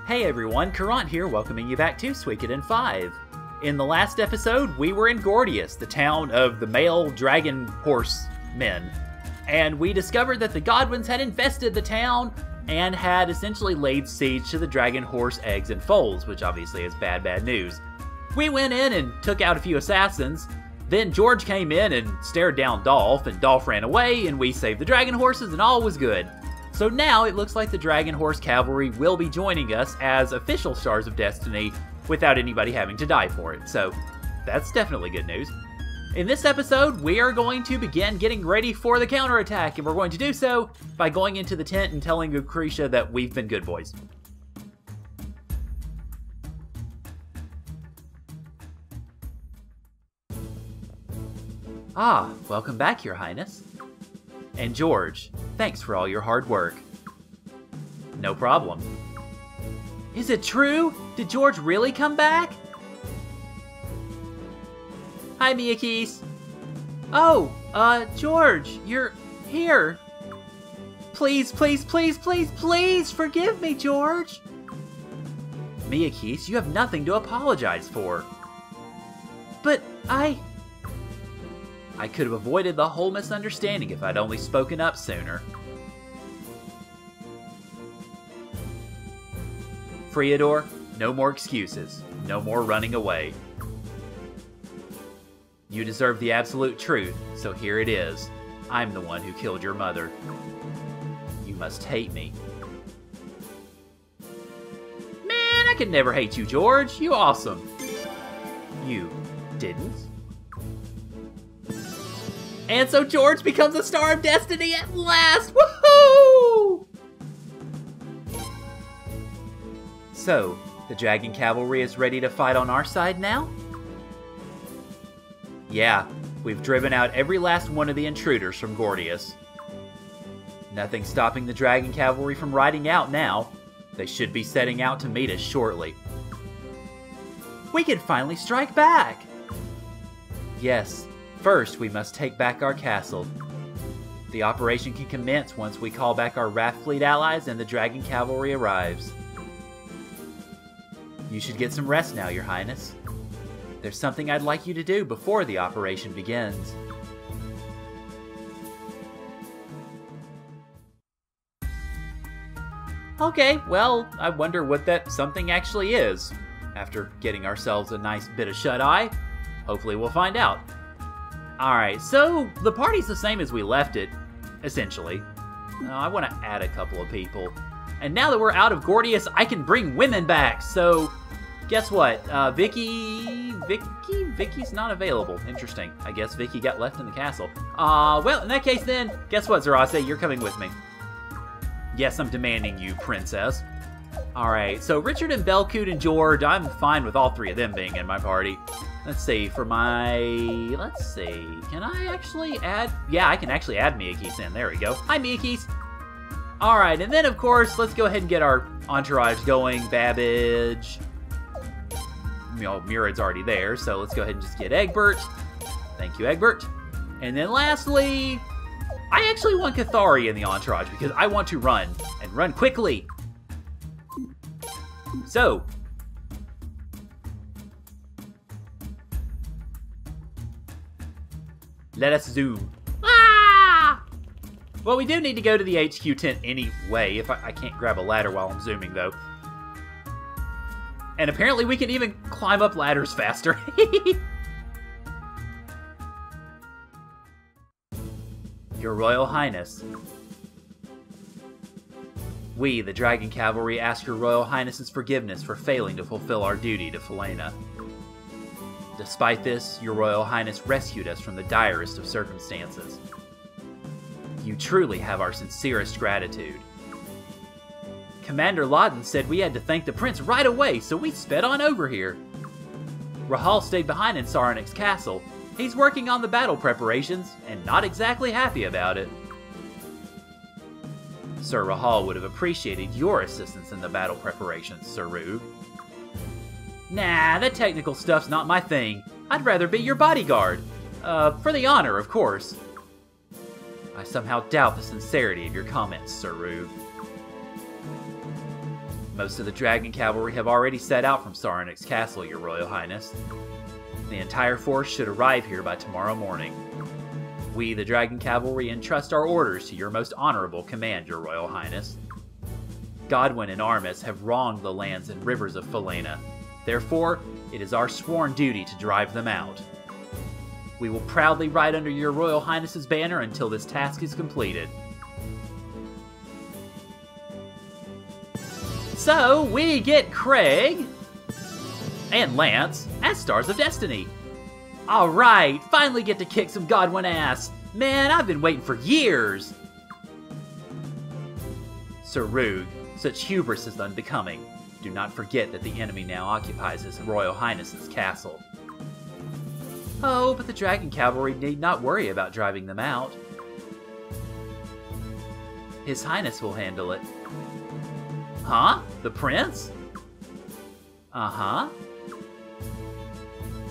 Hey everyone, Caront here, welcoming you back to Suikoden 5. In the last episode, we were in Gordius, the town of the male dragon horse men, and we discovered that the Godwins had infested the town and had essentially laid siege to the dragon horse eggs and foals, which obviously is bad news. We went in and took out a few assassins. Then George came in and stared down Dolph, and Dolph ran away, and we saved the dragon horses, and all was good. So now it looks like the Dragon Horse Cavalry will be joining us as official Stars of Destiny without anybody having to die for it. So that's definitely good news. In this episode, we are going to begin getting ready for the counterattack, and we're going to do so by going into the tent and telling Lucretia that we've been good boys. Ah, welcome back, Your Highness. And George, thanks for all your hard work. No problem. Is it true? Did George really come back? Hi, Miyakis. Oh, George, you're here. Please, please, please, please, please forgive me, George. Miyakis, you have nothing to apologize for. But I could have avoided the whole misunderstanding if I'd only spoken up sooner. Friador, no more excuses. No more running away. You deserve the absolute truth, so here it is. I'm the one who killed your mother. You must hate me. Man, I could never hate you, George. You awesome. You didn't? And so George becomes a Star of Destiny at last! Woohoo! So, the Dragon Cavalry is ready to fight on our side now? Yeah, we've driven out every last one of the intruders from Gordius. Nothing stopping the Dragon Cavalry from riding out now. They should be setting out to meet us shortly. We can finally strike back! Yes. First, we must take back our castle. The operation can commence once we call back our Wrath Fleet allies and the Dragon Cavalry arrives. You should get some rest now, Your Highness. There's something I'd like you to do before the operation begins. Okay, well, I wonder what that something actually is. After getting ourselves a nice bit of shut-eye, hopefully we'll find out. Alright, so the party's the same as we left it, essentially. I want to add a couple of people. And now that we're out of Gordius, I can bring women back, so guess what? Vicky's not available. Interesting. I guess Vicky got left in the castle. Well, in that case then, guess what, Zarase? You're coming with me. Yes, I'm demanding you, princess. Alright, so Richard and Belcoot and George, I'm fine with all three of them being in my party. Let's see, can I actually add? Yeah, I can actually add Miyakis in. There we go. Hi, Miyakis. Alright, and then, of course, let's go ahead and get our entourage going. Babbage. You know, Murad's already there, so let's go ahead and just get Egbert. Thank you, Egbert. And then lastly, I actually want Cathari in the entourage because I want to run, and run quickly. So, let us zoom. Ah! Well, we do need to go to the HQ tent anyway. If I can't grab a ladder while I'm zooming, though. And apparently we can even climb up ladders faster. Your Royal Highness. We, the Dragon Cavalry, ask your Royal Highness's forgiveness for failing to fulfill our duty to Felena. Despite this, your Royal Highness rescued us from the direst of circumstances. You truly have our sincerest gratitude. Commander Loudon said we had to thank the Prince right away, so we sped on over here. Rahal stayed behind in Saranek's castle. He's working on the battle preparations, and not exactly happy about it. Sir Rahal would have appreciated your assistance in the battle preparations, Sir Rube. Nah, that technical stuff's not my thing. I'd rather be your bodyguard. For the honor, of course. I somehow doubt the sincerity of your comments, Sir Rube. Most of the Dragon Cavalry have already set out from Sarnik's castle, Your Royal Highness. The entire force should arrive here by tomorrow morning. We, the Dragon Cavalry, entrust our orders to your most honorable command, Your Royal Highness. Godwyn and Armis have wronged the lands and rivers of Falena. Therefore, it is our sworn duty to drive them out. We will proudly ride under Your Royal Highness's banner until this task is completed. So, we get Craig and Lance as Stars of Destiny. Alright, finally get to kick some Godwyn ass. Man, I've been waiting for years. Sir Rug, such hubris is unbecoming. Do not forget that the enemy now occupies His Royal Highness's castle. Oh, but the Dragon Cavalry need not worry about driving them out. His Highness will handle it. Huh? The Prince? Uh-huh.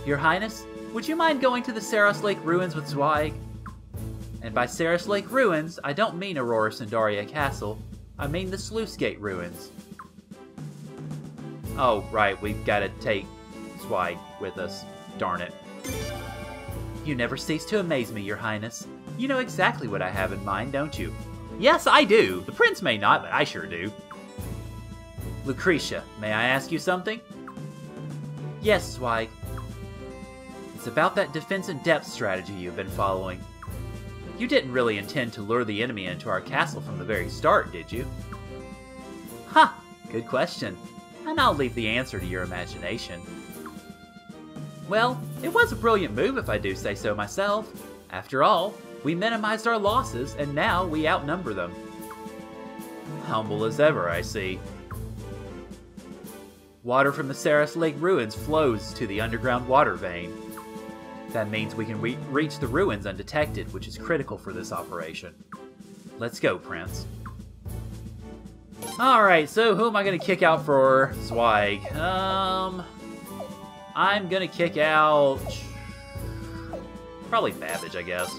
Your Highness, would you mind going to the Saros Lake Ruins with Zweig? And by Saros Lake Ruins, I don't mean Aurora Sandaria Castle. I mean the Sluice Gate Ruins. Oh, right, we've got to take Zweig with us. Darn it. You never cease to amaze me, Your Highness. You know exactly what I have in mind, don't you? Yes, I do. The Prince may not, but I sure do. Lucretia, may I ask you something? Yes, Zweig. It's about that defense in depth strategy you've been following. You didn't really intend to lure the enemy into our castle from the very start, did you? Huh, good question. And I'll leave the answer to your imagination. Well, it was a brilliant move if I do say so myself. After all, we minimized our losses and now we outnumber them. Humble as ever, I see. Water from the Saros Lake Ruins flows to the underground water vein. That means we can reach the ruins undetected, which is critical for this operation. Let's go, Prince. Alright, so who am I going to kick out for Zweig? I'm going to kick out... probably Babbage, I guess.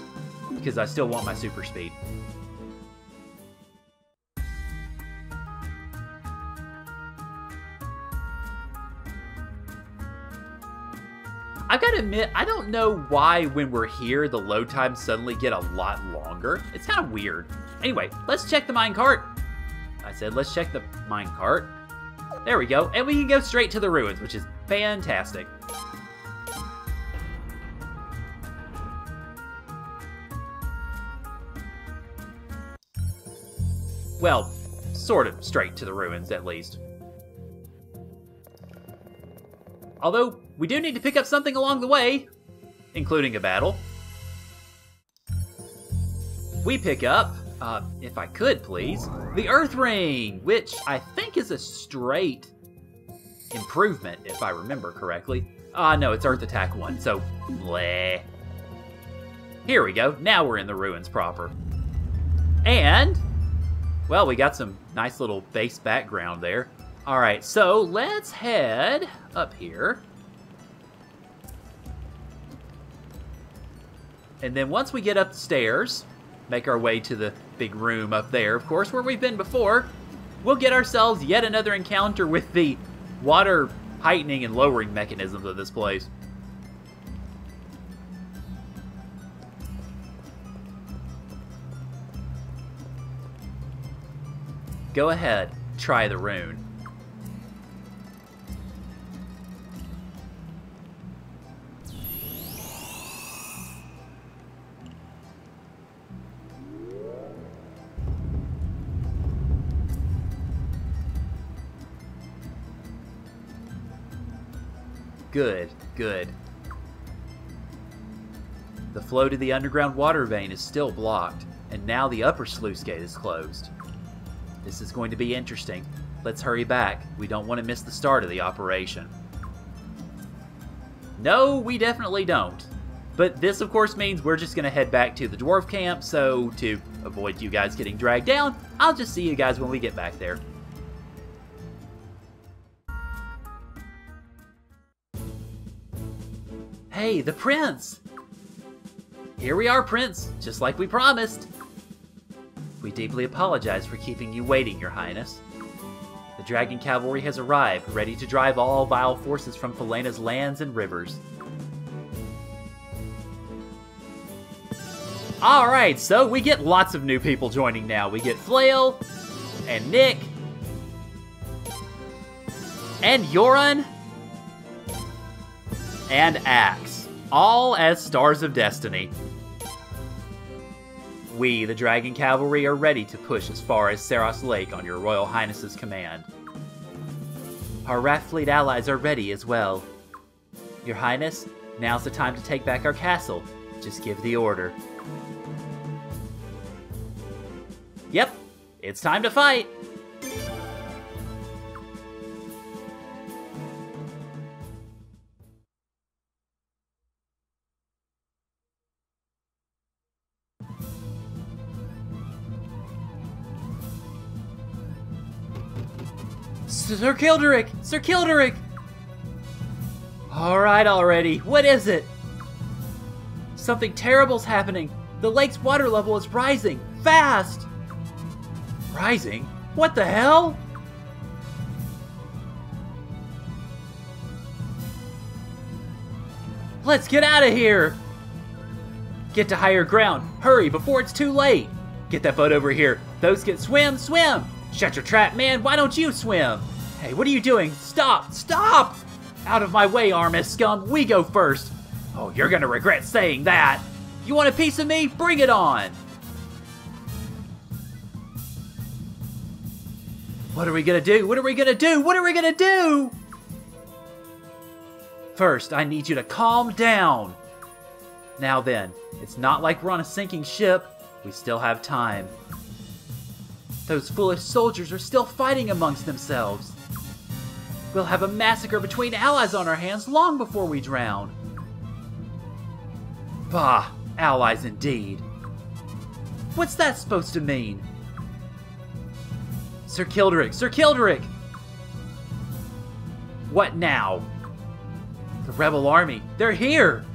Because I still want my super speed. I've got to admit, I don't know why when we're here, the load times suddenly get a lot longer. It's kind of weird. Anyway, let's check the minecart. I said, let's check the minecart. There we go. And we can go straight to the ruins, which is fantastic. Well, sort of straight to the ruins, at least. Although, we do need to pick up something along the way, including a battle. We pick up, if I could please, the Earth Ring, which I think is a straight improvement, if I remember correctly. No, it's Earth Attack 1, so bleh. Here we go, now we're in the ruins proper. And, well, we got some nice little base background there. Alright, so let's head up here. And then once we get up the stairs, make our way to the big room up there, of course, where we've been before, we'll get ourselves yet another encounter with the water heightening and lowering mechanisms of this place. Go ahead, try the rune. Good, good. The flow to the underground water vein is still blocked, and now the upper sluice gate is closed. This is going to be interesting. Let's hurry back. We don't want to miss the start of the operation. No, we definitely don't. But this, of course, means we're just going to head back to the dwarf camp, so to avoid you guys getting dragged down, I'll just see you guys when we get back there. Hey, the Prince! Here we are, Prince, just like we promised. We deeply apologize for keeping you waiting, Your Highness. The Dragon Cavalry has arrived, ready to drive all vile forces from Falena's lands and rivers. Alright, so we get lots of new people joining now. We get Flail, and Nick, and Yoran, and Axe, all as Stars of Destiny. We, the Dragon Cavalry, are ready to push as far as Saros Lake on your Royal Highness's command. Our Raft Fleet allies are ready as well. Your Highness, now's the time to take back our castle. Just give the order. Yep, it's time to fight! Sir Kilderic! Sir Kilderic! Alright already, what is it? Something terrible's happening. The lake's water level is rising, fast! Rising? What the hell? Let's get out of here! Get to higher ground. Hurry, before it's too late. Get that boat over here. Those can swim, swim! Shut your trap, man. Why don't you swim? Hey, what are you doing? Stop! Stop! Out of my way, Armis scum. We go first. Oh, you're gonna regret saying that. You want a piece of me? Bring it on! What are we gonna do? What are we gonna do? What are we gonna do? First, I need you to calm down. Now then, it's not like we're on a sinking ship. We still have time. Those foolish soldiers are still fighting amongst themselves. We'll have a massacre between allies on our hands long before we drown. Bah, allies indeed. What's that supposed to mean? Sir Kilderic! Sir Kilderic! What now? The rebel army, they're here!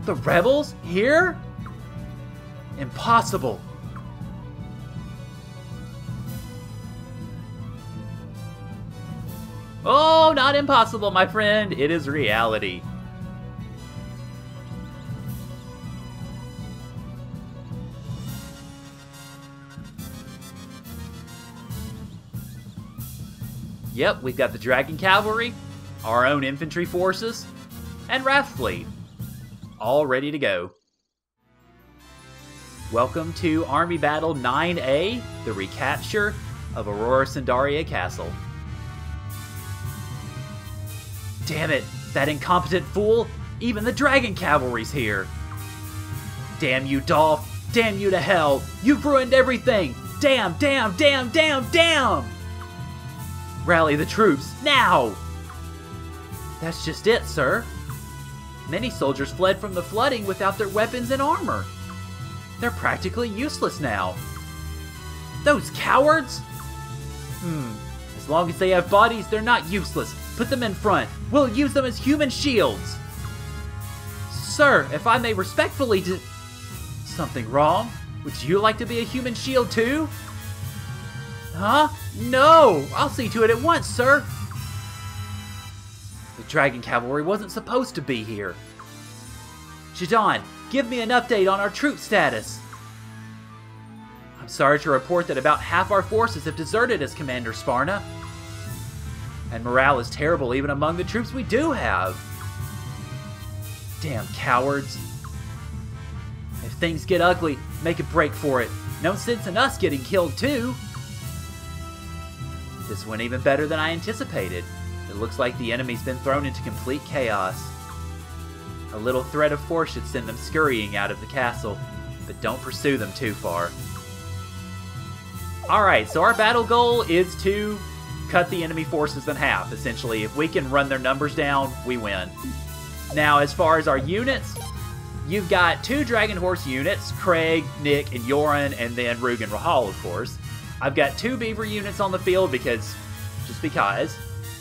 The rebels? Here? Impossible! Oh, not impossible, my friend. It is reality. Yep, we've got the Dragon Cavalry, our own infantry forces, and Raft Fleet, all ready to go. Welcome to Army Battle 9A, the recapture of Aurora Sandaria Castle. Damn it, that incompetent fool! Even the Dragon Cavalry's here! Damn you, Dolph! Damn you to hell! You've ruined everything! Damn, damn, damn, damn, damn! Rally the troops, now! That's just it, sir. Many soldiers fled from the flooding without their weapons and armor. They're practically useless now. Those cowards? As long as they have bodies, they're not useless. Put them in front. We'll use them as human shields. Sir, if I may respectfully Something wrong? Would you like to be a human shield too? Huh? No! I'll see to it at once, sir. The Dragon Cavalry wasn't supposed to be here. Jadon, give me an update on our troop status. I'm sorry to report that about half our forces have deserted us, Commander Sparna. And morale is terrible even among the troops we do have. Damn cowards. If things get ugly, make a break for it. No sense in us getting killed too. This went even better than I anticipated. It looks like the enemy's been thrown into complete chaos. A little threat of force should send them scurrying out of the castle, but don't pursue them too far. Alright, so our battle goal is to cut the enemy forces in half, essentially. If we can run their numbers down, we win. Now, as far as our units, you've got 2 Dragon Horse units, Craig, Nick, and Yoran, and then Rugen Rahal, of course. I've got 2 Beaver units on the field just because.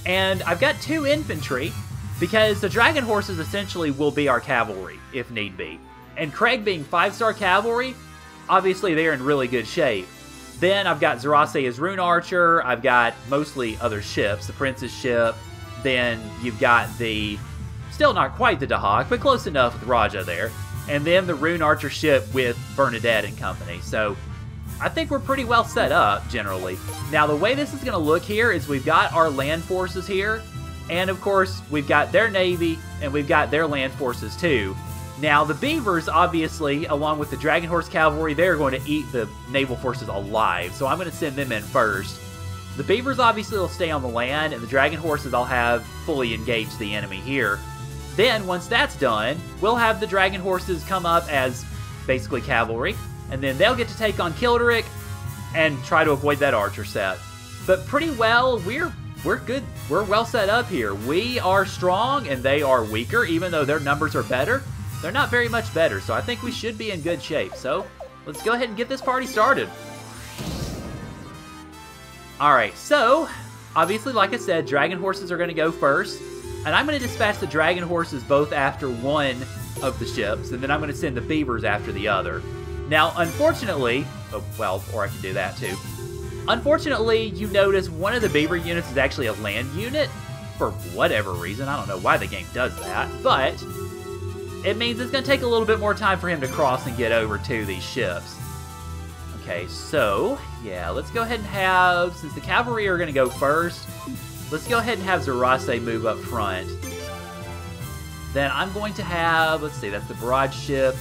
And I've got 2 infantry, because the Dragon Horses essentially will be our cavalry, if need be. And Craig being 5-star cavalry, obviously they're in really good shape. Then I've got Zerase as Rune Archer. I've got mostly other ships, the Prince's ship. Then you've got the, still not quite the Dahak, but close enough with Raja there. And then the Rune Archer ship with Bernadette and company. So I think we're pretty well set up, generally. Now, the way this is going to look here is we've got our land forces here. And, of course, we've got their navy, and we've got their land forces, too. Now, the Beavers, obviously, along with the Dragon Horse Cavalry, they're going to eat the naval forces alive. So I'm going to send them in first. The Beavers, obviously, will stay on the land, and the Dragon Horses I'll have fully engage the enemy here. Then, once that's done, we'll have the Dragon Horses come up as basically cavalry, and then they'll get to take on Kilderic and try to avoid that archer set. But pretty well, we're good. We're well set up here. We are strong, and they are weaker, even though their numbers are better. They're not very much better, so I think we should be in good shape. So, let's go ahead and get this party started. Alright, so, obviously, like I said, Dragon Horses are going to go first. And I'm going to dispatch the Dragon Horses both after one of the ships, and then I'm going to send the Beavers after the other. Now, unfortunately, oh, well, or I can do that too. Unfortunately, you notice one of the Beaver units is actually a land unit, for whatever reason. I don't know why the game does that, but it means it's going to take a little bit more time for him to cross and get over to these ships. Okay, so, yeah, let's go ahead and have, since the cavalry are going to go first, let's go ahead and have Zerase move up front. Then I'm going to have, let's see, that's the barrage ship,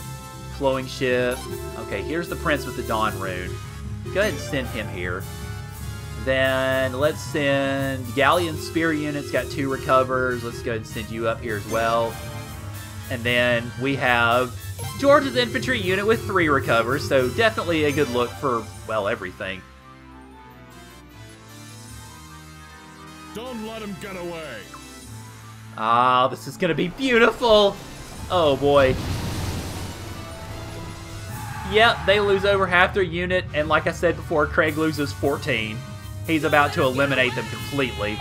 flowing ship. Okay, here's the Prince with the Dawn Rune. Go ahead and send him here. Then let's send Galleon Spear units, got 2 recovers. Let's go ahead and send you up here as well. And then we have George's infantry unit with 3 recovers, so definitely a good look for, well, everything. Don't let him get away. Ah, this is going to be beautiful. Oh, boy. Yep, they lose over half their unit, and like I said before, Craig loses 14. He's about to eliminate them completely.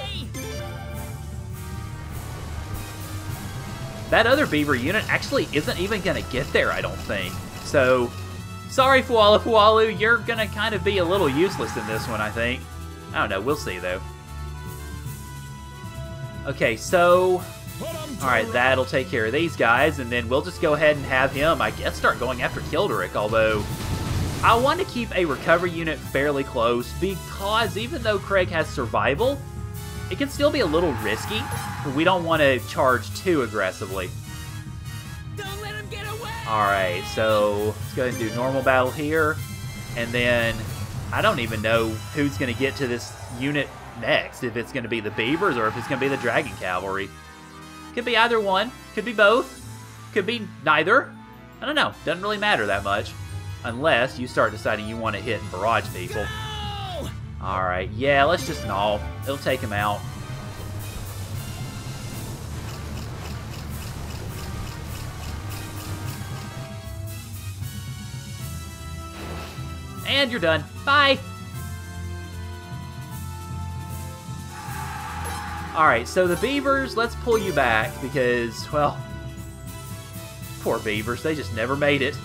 That other Beaver unit actually isn't even going to get there, I don't think. So, sorry, Fualu, you're going to kind of be a little useless in this one, I think. I don't know, we'll see, though. Okay, so, alright, that'll take care of these guys, and then we'll just go ahead and have him, I guess, start going after Kilderic, although I want to keep a recovery unit fairly close, because even though Craig has survival, it can still be a little risky. We don't want to charge too aggressively. Don't let him get away! Alright, so let's go ahead and do normal battle here, and then I don't even know who's going to get to this unit next, if it's going to be the Beavers or if it's going to be the Dragon Cavalry. Could be either one, could be both, could be neither. I don't know, doesn't really matter that much. Unless you start deciding you want to hit and barrage people. Go! Alright, yeah, let's just gnaw. It'll take him out. And you're done. Bye! Alright, so the Beavers, let's pull you back because, well, poor Beavers, they just never made it.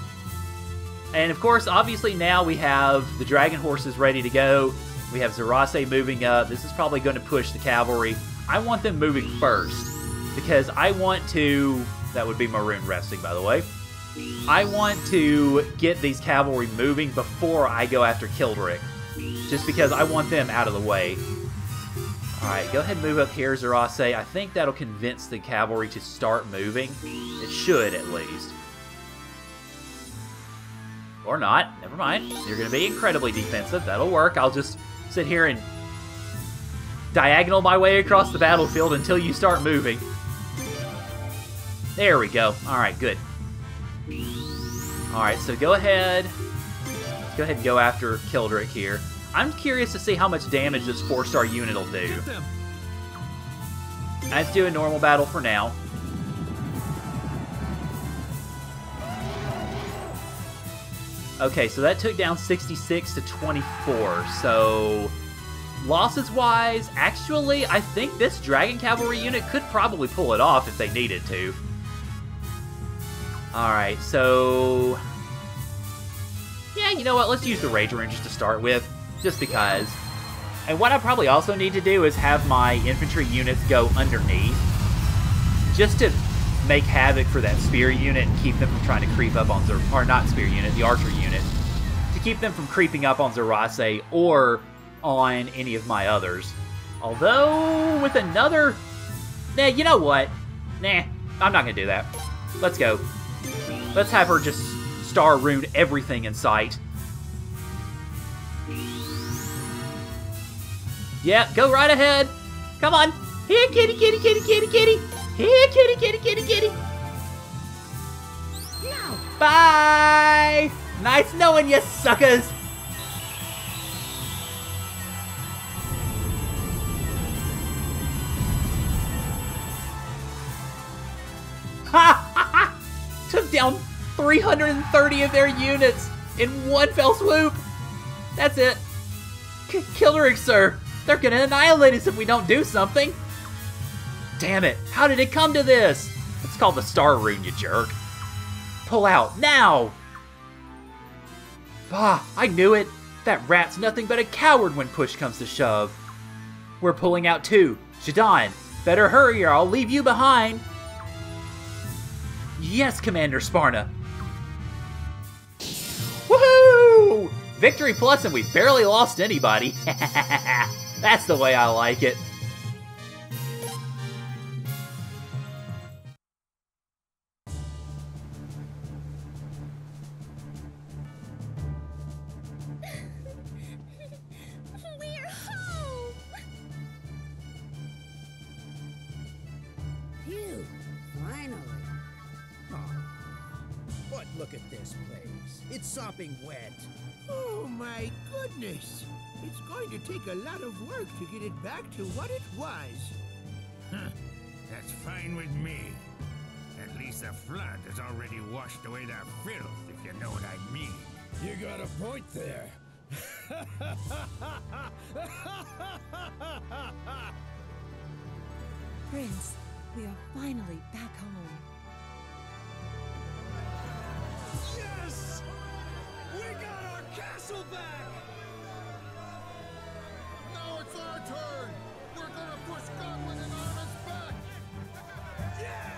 And of course, obviously now we have the Dragon Horses ready to go. We have Zerase moving up. This is probably going to push the cavalry. I want them moving first because I want to, that would be Maroon resting, by the way. I want to get these cavalry moving before I go after Kilderic, just because I want them out of the way. Alright, go ahead and move up here, Zerase. I think that'll convince the cavalry to start moving. It should, at least. Or not. Never mind. You're going to be incredibly defensive. That'll work. I'll just sit here and diagonal my way across the battlefield until you start moving. There we go. Alright, good. Alright, so go ahead. Let's go ahead and go after Kilderic here. I'm curious to see how much damage this 4-star unit will do. Let's do a normal battle for now. Okay, so that took down 66 to 24. So, losses-wise, actually, I think this Dragon Cavalry unit could probably pull it off if they needed to. Alright, so... yeah, you know what? Let's use the Rage Rangers to start with. just because. And what I probably also need to do is have my infantry units go underneath, just to make havoc for that spear unit and keep them from trying to creep up on or not spear unit, the archer unit, to keep them from creeping up on Zerase or on any of my others. Although, with another... Nah, you know what? Nah, I'm not gonna do that. Let's go. Let's have her just star rune everything in sight. Yep, go right ahead. Come on. Here, kitty, kitty, kitty, kitty, kitty. Here, kitty, kitty, kitty, kitty. No. Bye. Nice knowing you, suckers. Ha ha ha! Took down 330 of their units in one fell swoop. That's it. Killeric, sir. They're gonna annihilate us if we don't do something. Damn it. How did it come to this? It's called the Star Rune, you jerk. Pull out, now! Ah, I knew it. That rat's nothing but a coward when push comes to shove. We're pulling out too. Shadon, better hurry or I'll leave you behind. Yes, Commander Sparna. Woohoo! Victory plus and we barely lost anybody. That's the way I like it. We're home! Phew, finally. But look at this place. It's sopping wet. Oh my goodness! It's going to take a lot of work to get it back to what it was. That's fine with me. At least the flood has already washed away the filth, if you know what I mean. You got a point there. Prince, we are finally back home. Yes! We got our castle back! Now it's our turn! We're gonna push Scotland and Ireland's back! Yeah!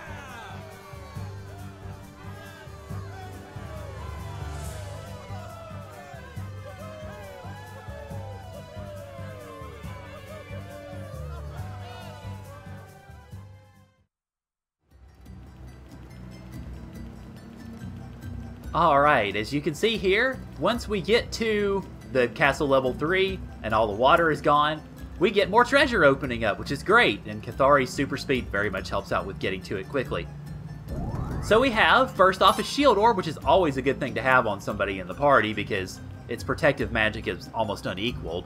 Alright, as you can see here, once we get to the castle level 3 and all the water is gone, we get more treasure opening up, which is great, and Cathari's super speed very much helps out with getting to it quickly. So we have, first off, a shield orb, which is always a good thing to have on somebody in the party because its protective magic is almost unequaled.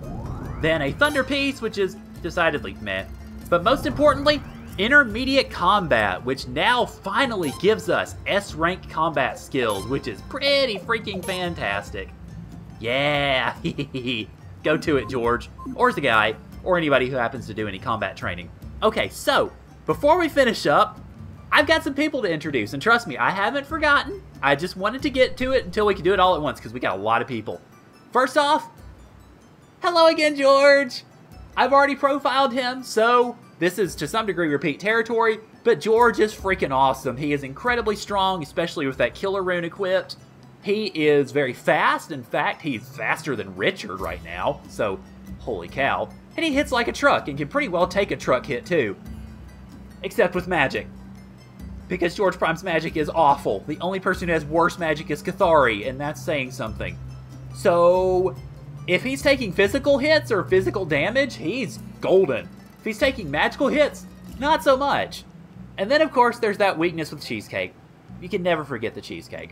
Then a thunder piece, which is decidedly meh. But most importantly, intermediate combat, which now finally gives us S-rank combat skills, which is pretty freaking fantastic. Yeah, go to it, George, or the guy, or anybody who happens to do any combat training. Okay, so, before we finish up, I've got some people to introduce, and trust me, I haven't forgotten. I just wanted to get to it until we could do it all at once, because we got a lot of people. First off, hello again, George! I've already profiled him, so this is to some degree repeat territory, but George is freaking awesome. He is incredibly strong, especially with that killer rune equipped. He is very fast. In fact, he's faster than Richard right now, so holy cow. And he hits like a truck and can pretty well take a truck hit too. Except with magic. Because George Prime's magic is awful. The only person who has worse magic is Cathari, and that's saying something. So, if he's taking physical hits or physical damage, he's golden. If he's taking magical hits, not so much. And then, of course, there's that weakness with Cheesecake. You can never forget the Cheesecake.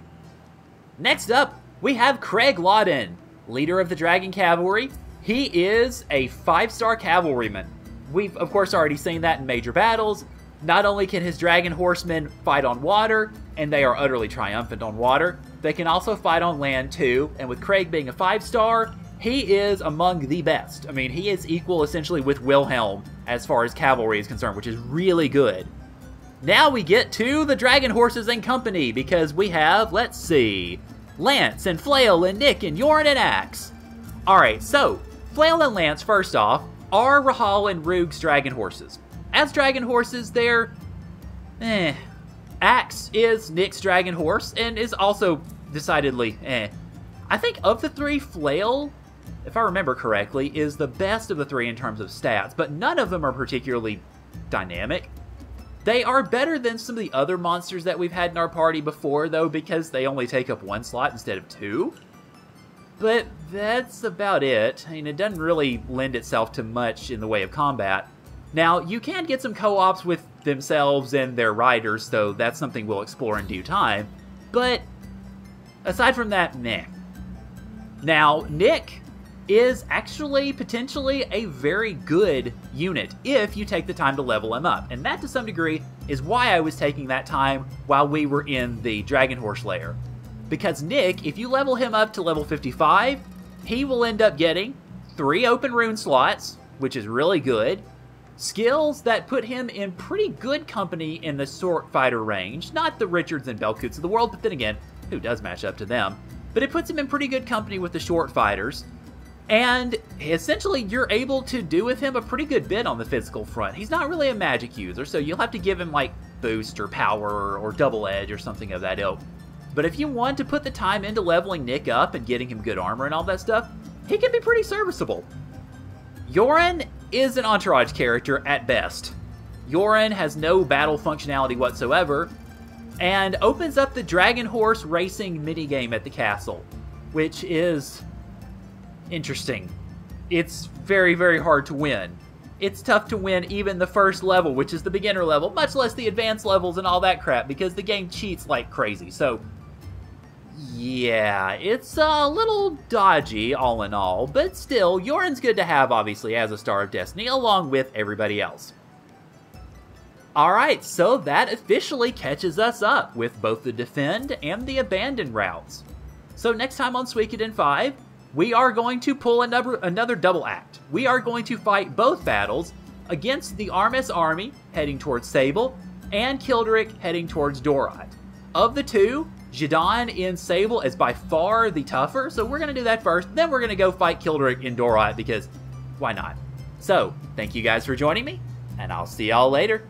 Next up, we have Craig Lawden, leader of the Dragon Cavalry. He is a 5-star cavalryman. We've, of course, already seen that in major battles. Not only can his dragon horsemen fight on water, and they are utterly triumphant on water, they can also fight on land too, and with Craig being a 5-star, he is among the best. I mean, he is equal essentially with Wilhelm as far as cavalry is concerned, which is really good. Now we get to the Dragon Horses and Company, because we have, let's see, Lance and Flail and Nick and Yorn and Axe. Alright, so, Flail and Lance, first off, are Rahal and Roog's dragon horses. As dragon horses, they're Axe is Nick's dragon horse and is also decidedly I think of the three, Flail, if I remember correctly, is the best of the three in terms of stats, but none of them are particularly dynamic. They are better than some of the other monsters that we've had in our party before, though, because they only take up 1 slot instead of 2. But that's about it. I mean, it doesn't really lend itself to much in the way of combat. Now, you can get some co-ops with themselves and their riders, so that's something we'll explore in due time. But aside from that, meh. Now, Nick is actually potentially a very good unit if you take the time to level him up. And that, to some degree, is why I was taking that time while we were in the Dragon Horse lair. Because Nick, if you level him up to level 55, he will end up getting 3 open rune slots, which is really good. Skills that put him in pretty good company in the sword fighter range. Not the Richards and Belkoots of the world, but then again, who does match up to them? But it puts him in pretty good company with the short fighters. And essentially, you're able to do with him a pretty good bit on the physical front. He's not really a magic user, so you'll have to give him like boost or power or double edge or something of that ilk. But if you want to put the time into leveling Nick up and getting him good armor and all that stuff, he can be pretty serviceable. Yoren is an entourage character at best. Yoren has no battle functionality whatsoever, and opens up the Dragon Horse racing minigame at the castle, which is interesting. It's very, very hard to win. It's tough to win even the first level, which is the beginner level, much less the advanced levels and all that crap, because the game cheats like crazy. So, yeah, it's a little dodgy all in all, but still, Yoren's good to have, obviously, as a Star of Destiny, along with everybody else. Alright, so that officially catches us up with both the Defend and the Abandon routes. So next time on Suikoden 5, we are going to pull another double act. We are going to fight both battles against the Armis army heading towards Sable and Kildrick heading towards Dorot. Of the two, Jadon in Sable is by far the tougher, so we're going to do that first, then we're going to go fight Kildrick in Dorot because why not? So, thank you guys for joining me, and I'll see y'all later.